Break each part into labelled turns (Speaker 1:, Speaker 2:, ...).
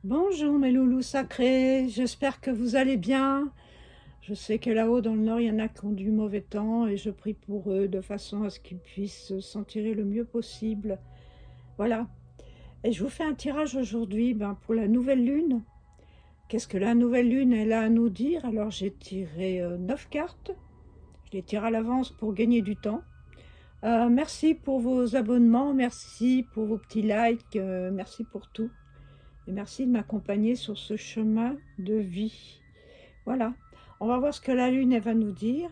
Speaker 1: Bonjour mes loulous sacrés, j'espère que vous allez bien. Je sais que là-haut dans le nord, il y en a qui ont du mauvais temps et je prie pour eux de façon à ce qu'ils puissent s'en tirer le mieux possible. Voilà. Et je vous fais un tirage aujourd'hui pour la nouvelle lune. Qu'est-ce que la nouvelle lune elle a à nous dire? Alors j'ai tiré 9 cartes. Je les tire à l'avance pour gagner du temps. Merci pour vos abonnements, merci pour vos petits likes, merci pour tout. Et merci de m'accompagner sur ce chemin de vie. Voilà, on va voir ce que la lune elle va nous dire.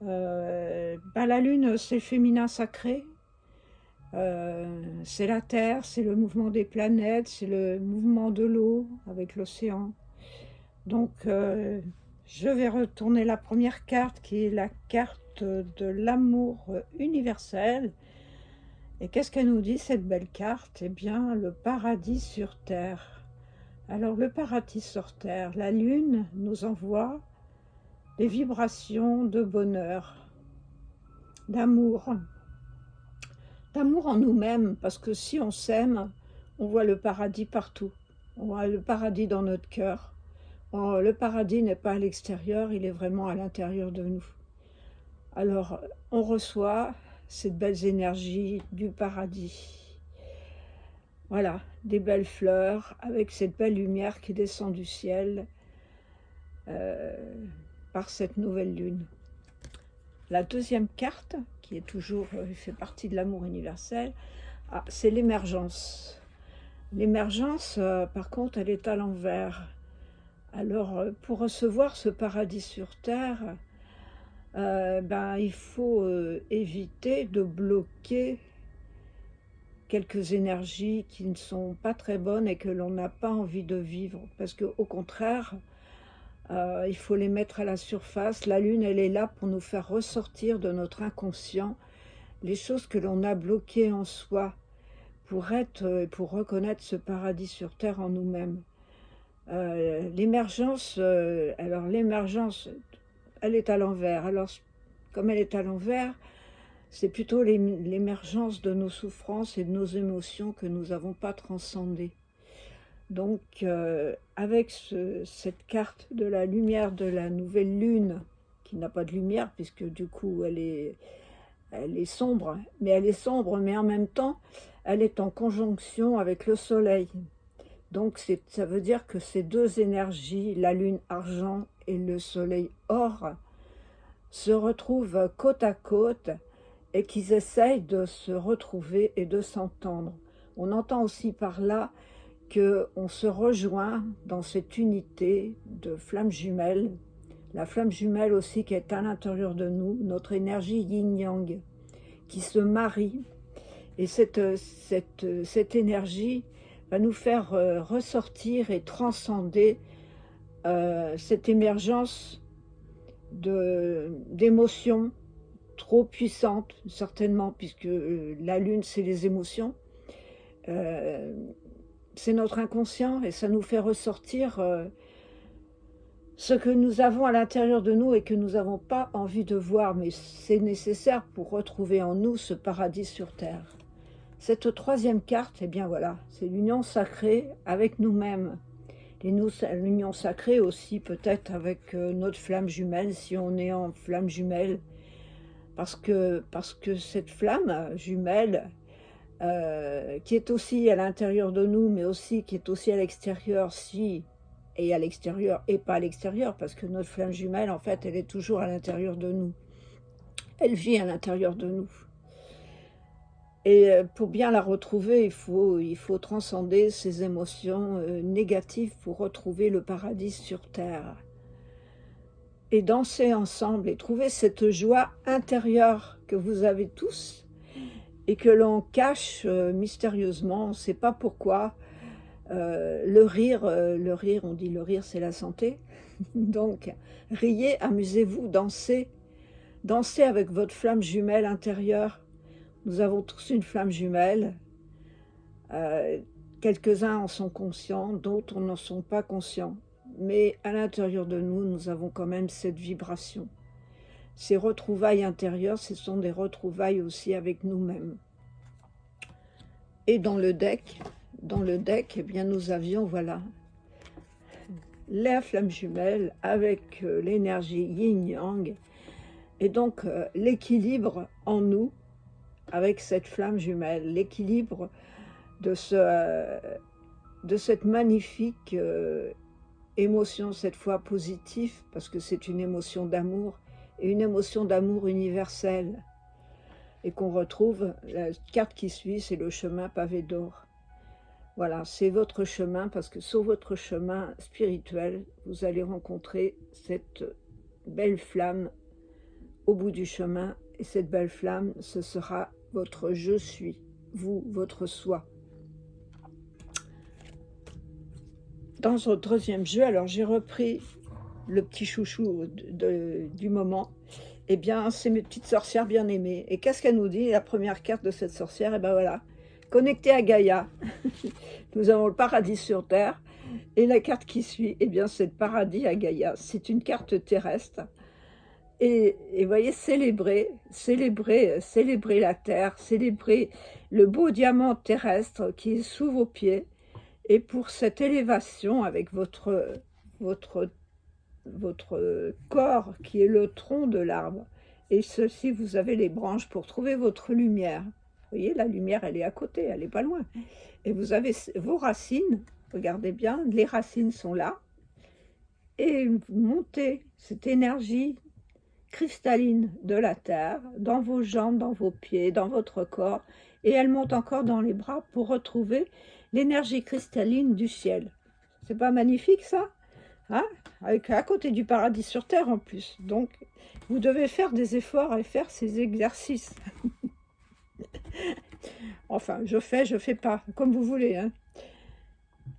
Speaker 1: La lune, c'est le féminin sacré. C'est la terre, c'est le mouvement des planètes, c'est le mouvement de l'eau avec l'océan. Donc, je vais retourner la première carte qui est la carte de l'amour universel. Et qu'est-ce qu'elle nous dit, cette belle carte? Eh bien, le paradis sur terre. Alors, le paradis sur terre, la lune nous envoie des vibrations de bonheur, d'amour en nous-mêmes, parce que si on s'aime, on voit le paradis partout. On voit le paradis dans notre cœur. Le paradis n'est pas à l'extérieur, il est vraiment à l'intérieur de nous. Alors, on reçoit ces belles énergies du paradis. Voilà, des belles fleurs avec cette belle lumière qui descend du ciel par cette nouvelle lune. La deuxième carte, qui est toujours fait partie de l'amour universel, c'est l'émergence. L'émergence, par contre, elle est à l'envers. Alors, pour recevoir ce paradis sur terre, il faut éviter de bloquer quelques énergies qui ne sont pas très bonnes et que l'on n'a pas envie de vivre. Parce qu'au contraire, il faut les mettre à la surface. La lune, elle est là pour nous faire ressortir de notre inconscient les choses que l'on a bloquées en soi pour reconnaître ce paradis sur terre en nous-mêmes. L'émergence, elle est à l'envers. Alors, comme elle est à l'envers, c'est plutôt l'émergence de nos souffrances et de nos émotions que nous n'avons pas transcendées. Donc, avec cette carte de la lumière de la nouvelle lune, qui n'a pas de lumière, puisque du coup, elle est sombre, mais en même temps, elle est en conjonction avec le soleil. Donc, ça veut dire que ces deux énergies, la lune argent et le soleil or, se retrouvent côte à côte et qu'ils essayent de se retrouver et de s'entendre. On entend aussi par là qu'on se rejoint dans cette unité de flammes jumelles, la flamme jumelle aussi qui est à l'intérieur de nous, notre énergie yin-yang, qui se marie. Et cette énergie va nous faire ressortir et transcender cette émergence d'émotions trop puissantes, certainement, puisque la lune, c'est les émotions. C'est notre inconscient et ça nous fait ressortir ce que nous avons à l'intérieur de nous et que nous n'avons pas envie de voir, mais c'est nécessaire pour retrouver en nous ce paradis sur terre. Cette troisième carte, eh bien voilà, c'est l'union sacrée avec nous-mêmes. L'union sacrée aussi peut-être avec notre flamme jumelle, si on est en flamme jumelle, parce que cette flamme jumelle, qui est aussi à l'intérieur de nous, mais aussi qui est aussi à l'extérieur, et à l'extérieur et pas à l'extérieur, parce que notre flamme jumelle, en fait, elle est toujours à l'intérieur de nous. Elle vit à l'intérieur de nous. Et pour bien la retrouver, il faut transcender ces émotions négatives pour retrouver le paradis sur terre. Et danser ensemble et trouver cette joie intérieure que vous avez tous et que l'on cache mystérieusement, on ne sait pas pourquoi. Le rire, on dit le rire c'est la santé. Donc, riez, amusez-vous, dansez avec votre flamme jumelle intérieure. Nous avons tous une flamme jumelle. Quelques-uns en sont conscients, d'autres n'en sont pas conscients. Mais à l'intérieur de nous, nous avons quand même cette vibration. Ces retrouvailles intérieures, ce sont des retrouvailles aussi avec nous-mêmes. Et dans le deck, dans le deck, eh bien, nous avions, voilà, la flamme jumelle avec l'énergie yin-yang, et donc l'équilibre en nous avec cette flamme jumelle, l'équilibre de, de cette magnifique émotion, cette fois positive, parce que c'est une émotion d'amour, et une émotion d'amour universelle, et qu'on retrouve, la carte qui suit, c'est le chemin pavé d'or. Voilà, c'est votre chemin, parce que sur votre chemin spirituel, vous allez rencontrer cette belle flamme au bout du chemin, et cette belle flamme, ce sera votre je suis, vous, votre soi. Dans votre deuxième jeu, alors j'ai repris le petit chouchou du moment, eh bien c'est mes petites sorcières bien aimées. Et qu'est-ce qu'elle nous dit, la première carte de cette sorcière? Et ben voilà, connectée à Gaïa. Nous avons le paradis sur Terre, et la carte qui suit, eh bien c'est le paradis à Gaïa. C'est une carte terrestre. Et vous voyez, célébrer la Terre, célébrer le beau diamant terrestre qui est sous vos pieds, et pour cette élévation avec votre corps qui est le tronc de l'arbre, et ceci, vous avez les branches pour trouver votre lumière. Vous voyez, la lumière, elle est à côté, elle n'est pas loin. Et vous avez vos racines, regardez bien, les racines sont là, et vous montez cette énergie cristalline de la terre dans vos jambes, dans vos pieds, dans votre corps, et elle monte encore dans les bras pour retrouver l'énergie cristalline du ciel. C'est pas magnifique ça, hein? Avec, à côté du paradis sur terre en plus. Donc vous devez faire des efforts et faire ces exercices. Enfin, je fais pas, comme vous voulez, hein.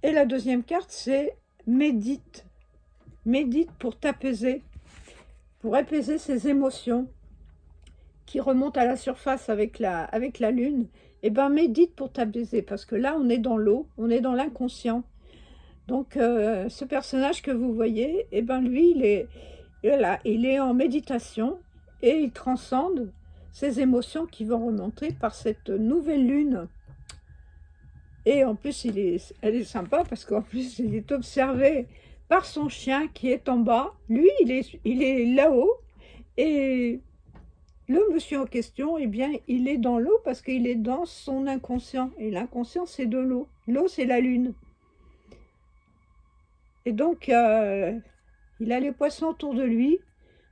Speaker 1: Et la deuxième carte, c'est médite. Médite pour t'apaiser, pour apaiser ces émotions qui remontent à la surface avec la lune. Eh bien, médite pour t'apaiser, parce que là, on est dans l'eau, on est dans l'inconscient. Donc, ce personnage que vous voyez, eh bien, lui, il est en méditation, et il transcende ces émotions qui vont remonter par cette nouvelle lune. Et en plus, elle est sympa, parce qu'en plus, il est observé par son chien qui est en bas. Lui, il est là-haut, et le monsieur en question, eh bien, il est dans l'eau parce qu'il est dans son inconscient. Et l'inconscient, c'est de l'eau. L'eau, c'est la lune. Et donc, il a les poissons autour de lui,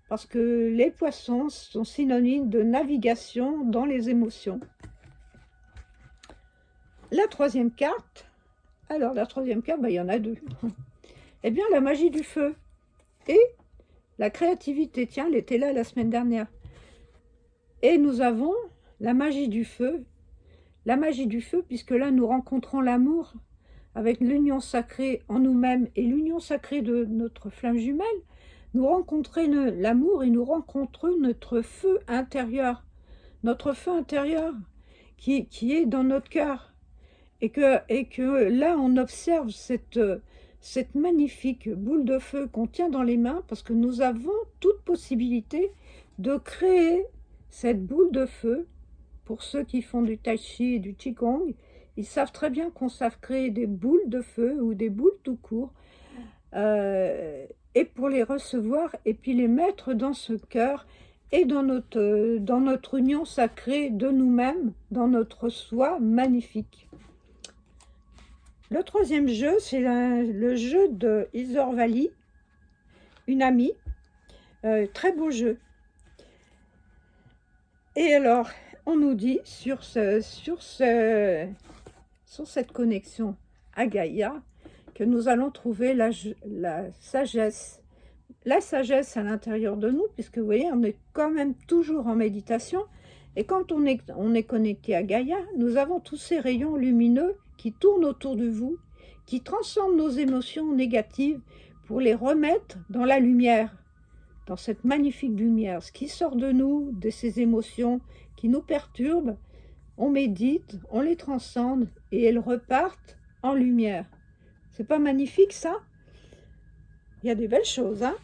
Speaker 1: parce que les poissons sont synonymes de navigation dans les émotions. La troisième carte, alors la troisième carte, ben, il y en a deux. Eh bien, la magie du feu et la créativité. Tiens, elle était là la semaine dernière. Et nous avons la magie du feu. La magie du feu, puisque là, nous rencontrons l'amour avec l'union sacrée en nous-mêmes et l'union sacrée de notre flamme jumelle. Nous rencontrons l'amour et nous rencontrons notre feu intérieur. Notre feu intérieur qui est dans notre cœur. Et que là, on observe cette magnifique boule de feu qu'on tient dans les mains, parce que nous avons toute possibilité de créer cette boule de feu. Pour ceux qui font du tai chi et du qigong, ils savent très bien qu'on sait créer des boules de feu ou des boules tout court, et pour les recevoir et puis les mettre dans ce cœur et dans notre union sacrée de nous-mêmes, dans notre soi magnifique. Le troisième jeu, c'est le jeu de Isor Valley, une amie. Très beau jeu. Et alors, on nous dit sur cette connexion à Gaïa que nous allons trouver la sagesse. La sagesse à l'intérieur de nous, puisque vous voyez, on est quand même toujours en méditation. Et quand on est connecté à Gaïa, nous avons tous ces rayons lumineux qui tournent autour de vous, qui transcendent nos émotions négatives pour les remettre dans la lumière, dans cette magnifique lumière. Ce qui sort de nous, de ces émotions qui nous perturbent, on médite, on les transcende et elles repartent en lumière. C'est pas magnifique ça? Il y a des belles choses, hein?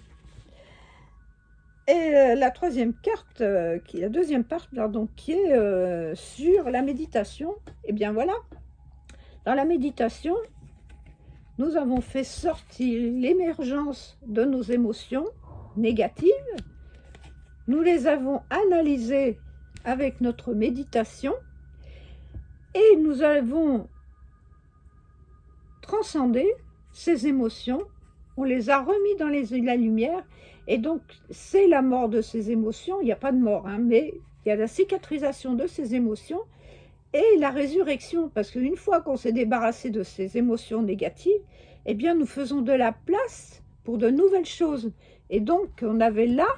Speaker 1: Et la troisième carte, la deuxième part, pardon, qui est sur la méditation, eh bien voilà. Dans la méditation, nous avons fait sortir l'émergence de nos émotions négatives. Nous les avons analysées avec notre méditation et nous avons transcendé ces émotions. On les a remis dans la lumière et donc c'est la mort de ces émotions. Il n'y a pas de mort, hein, mais il y a la cicatrisation de ces émotions et la résurrection, parce qu'une fois qu'on s'est débarrassé de ces émotions négatives, eh bien nous faisons de la place pour de nouvelles choses. Et donc on avait là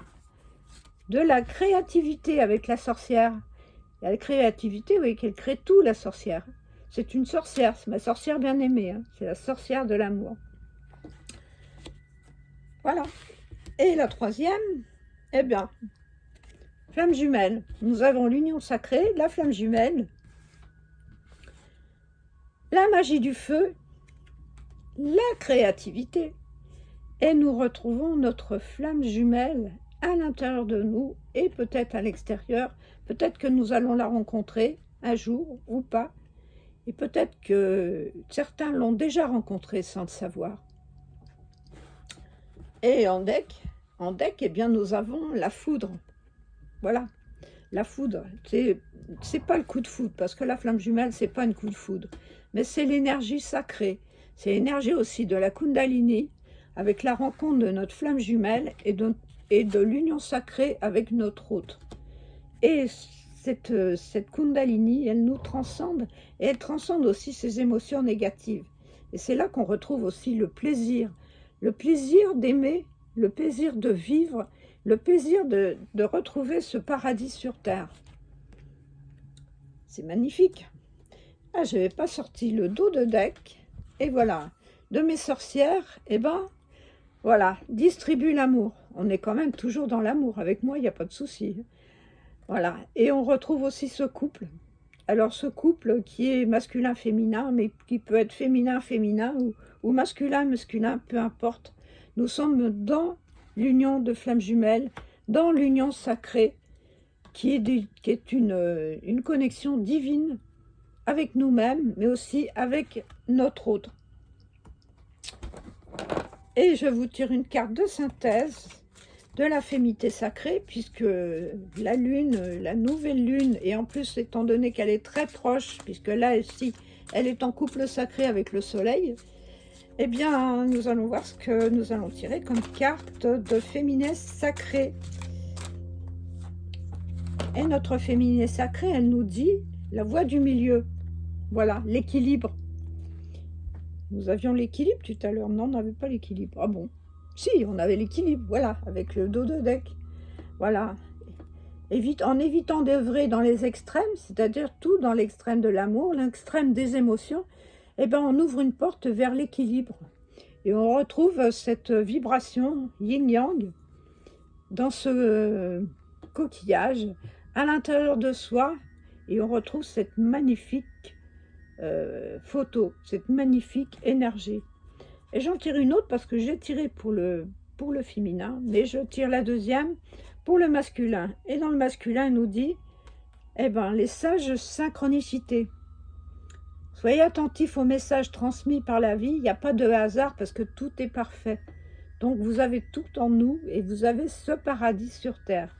Speaker 1: de la créativité avec la sorcière. La créativité, oui, qu'elle crée tout, la sorcière. C'est une sorcière, c'est ma sorcière bien-aimée, hein. C'est la sorcière de l'amour. Voilà. Et la troisième, eh bien, flamme jumelle. Nous avons l'union sacrée, la flamme jumelle, la magie du feu, la créativité. Et nous retrouvons notre flamme jumelle à l'intérieur de nous et peut-être à l'extérieur. Peut-être que nous allons la rencontrer un jour ou pas. Et peut-être que certains l'ont déjà rencontrée sans le savoir. Et en deck, eh bien, nous avons la foudre. Voilà, la foudre. C'est pas le coup de foudre, parce que la flamme jumelle, c'est pas un coup de foudre. Mais c'est l'énergie sacrée. C'est l'énergie aussi de la Kundalini, avec la rencontre de notre flamme jumelle et de l'union sacrée avec notre hôte. Et cette Kundalini, elle nous transcende, et elle transcende aussi ces émotions négatives. Et c'est là qu'on retrouve aussi le plaisir d'aimer, le plaisir de vivre, le plaisir de retrouver ce paradis sur terre. C'est magnifique. Ah, je n'avais pas sorti le dos de deck, et voilà, de mes sorcières, et ben, voilà, distribue l'amour. On est quand même toujours dans l'amour, avec moi, il n'y a pas de souci. Voilà, et on retrouve aussi ce couple. Alors ce couple qui est masculin-féminin, mais qui peut être féminin-féminin ou masculin-masculin, peu importe. Nous sommes dans l'union de flammes jumelles, dans l'union sacrée, qui est une connexion divine avec nous-mêmes, mais aussi avec notre autre. Et je vous tire une carte de synthèse de la féminité sacrée, puisque la lune, la nouvelle lune, et en plus étant donné qu'elle est très proche, puisque là aussi elle est en couple sacré avec le soleil, eh bien nous allons voir ce que nous allons tirer comme carte de féminité sacrée. Et notre féminité sacrée, elle nous dit la voie du milieu, voilà, l'équilibre. Nous avions l'équilibre tout à l'heure, non, on n'avait pas l'équilibre, ah bon? Si, on avait l'équilibre, voilà, avec le dos de deck. Voilà. En évitant d'œuvrer dans les extrêmes, c'est-à-dire tout dans l'extrême de l'amour, l'extrême des émotions, eh ben, on ouvre une porte vers l'équilibre. Et on retrouve cette vibration yin-yang dans ce coquillage, à l'intérieur de soi, et on retrouve cette magnifique photo, cette magnifique énergie. Et j'en tire une autre parce que j'ai tiré pour le féminin, mais je tire la deuxième pour le masculin. Et dans le masculin, il nous dit, eh ben, les sages synchronicités. Soyez attentifs aux messages transmis par la vie, il n'y a pas de hasard parce que tout est parfait. Donc vous avez tout en nous et vous avez ce paradis sur terre.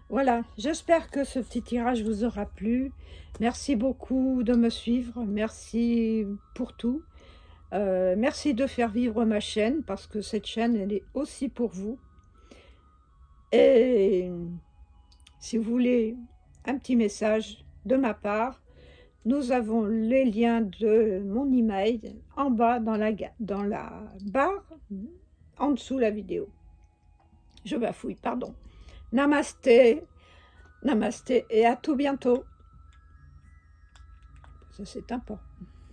Speaker 1: Voilà, j'espère que ce petit tirage vous aura plu. Merci beaucoup de me suivre, merci pour tout. Merci de faire vivre ma chaîne, parce que cette chaîne, elle est aussi pour vous. Et si vous voulez un petit message de ma part, nous avons les liens de mon email en bas dans la barre, en dessous la vidéo. Je bafouille, pardon. Namasté, namasté et à tout bientôt. Ça, c'est important.